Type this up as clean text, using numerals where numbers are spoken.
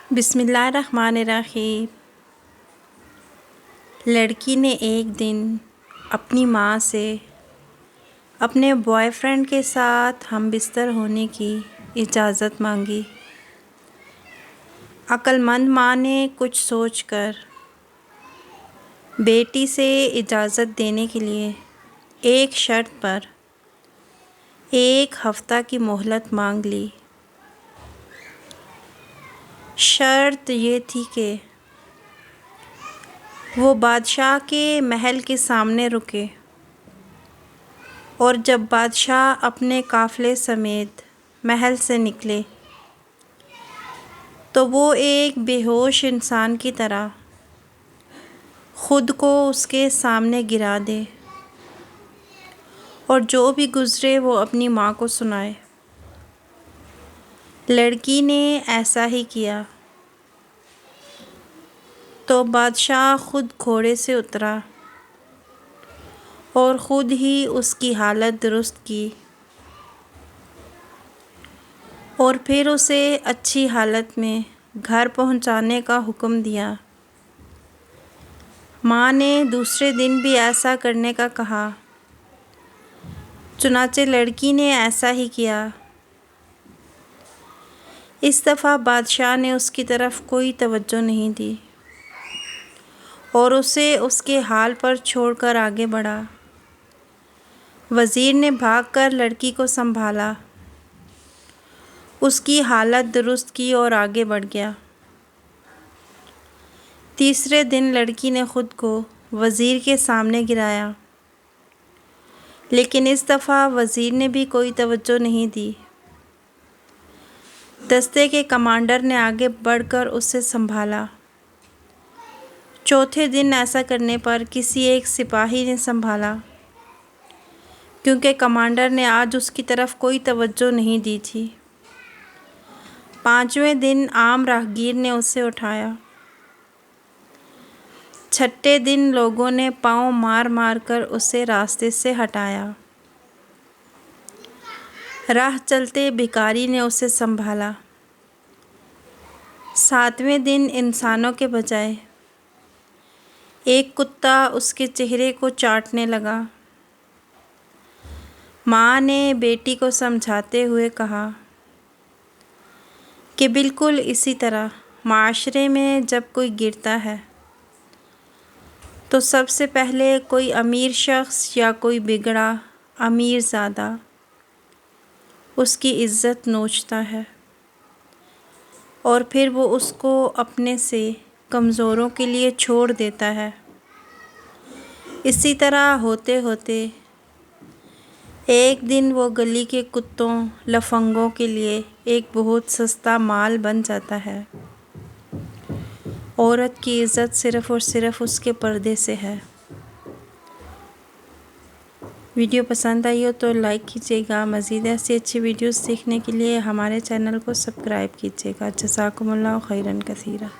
बिस्मिल्लाहिर्रहमानिर्रहीम। लड़की ने एक दिन अपनी माँ से अपने बॉयफ्रेंड के साथ हम बिस्तर होने की इजाज़त मांगी। अक्लमंद माँ ने कुछ सोचकर बेटी से इजाज़त देने के लिए एक शर्त पर 1 हफ़्ता की मोहलत मांग ली। शर्त ये थी कि वो बादशाह के महल के सामने रुके और जब बादशाह अपने काफ़िले समेत महल से निकले तो वो एक बेहोश इंसान की तरह ख़ुद को उसके सामने गिरा दे और जो भी गुज़रे वो अपनी माँ को सुनाए। लड़की ने ऐसा ही किया तो बादशाह ख़ुद घोड़े से उतरा और ख़ुद ही उसकी हालत दुरुस्त की और फिर उसे अच्छी हालत में घर पहुंचाने का हुक्म दिया। माँ ने दूसरे दिन भी ऐसा करने का कहा, चुनाचे लड़की ने ऐसा ही किया। इस दफ़ा बादशाह ने उसकी तरफ कोई तवज्जो नहीं दी और उसे उसके हाल पर छोड़कर आगे बढ़ा। वज़ीर ने भागकर लड़की को संभाला, उसकी हालत दुरुस्त की और आगे बढ़ गया। तीसरे दिन लड़की ने ख़ुद को वज़ीर के सामने गिराया, लेकिन इस दफ़ा वज़ीर ने भी कोई तवज्जो नहीं दी। दस्ते के कमांडर ने आगे बढ़कर उसे संभाला। चौथे दिन ऐसा करने पर किसी एक सिपाही ने संभाला, क्योंकि कमांडर ने आज उसकी तरफ कोई तवज्जो नहीं दी थी। 5वें दिन आम राहगीर ने उसे उठाया। 6ठे दिन लोगों ने पाँव मार मार कर उसे रास्ते से हटाया। राह चलते भिखारी ने उसे संभाला। 7वें दिन इंसानों के बजाय एक कुत्ता उसके चेहरे को चाटने लगा। माँ ने बेटी को समझाते हुए कहा कि बिल्कुल इसी तरह माशरे में जब कोई गिरता है तो सबसे पहले कोई अमीर शख्स या कोई बिगड़ा अमीरज़ादा उसकी इज़्ज़त नोचता है और फिर वो उसको अपने से कमज़ोरों के लिए छोड़ देता है। इसी तरह होते होते एक दिन वो गली के कुत्तों लफंगों के लिए एक बहुत सस्ता माल बन जाता है। औरत की इज़्ज़त सिर्फ़ और सिर्फ़ उसके पर्दे से है। वीडियो पसंद आई हो तो लाइक कीजिएगा। मज़ीद ऐसी अच्छी वीडियोस देखने के लिए हमारे चैनल को सब्सक्राइब कीजिएगा। जज़ाकुमुल्लाह खैरन कसीरा।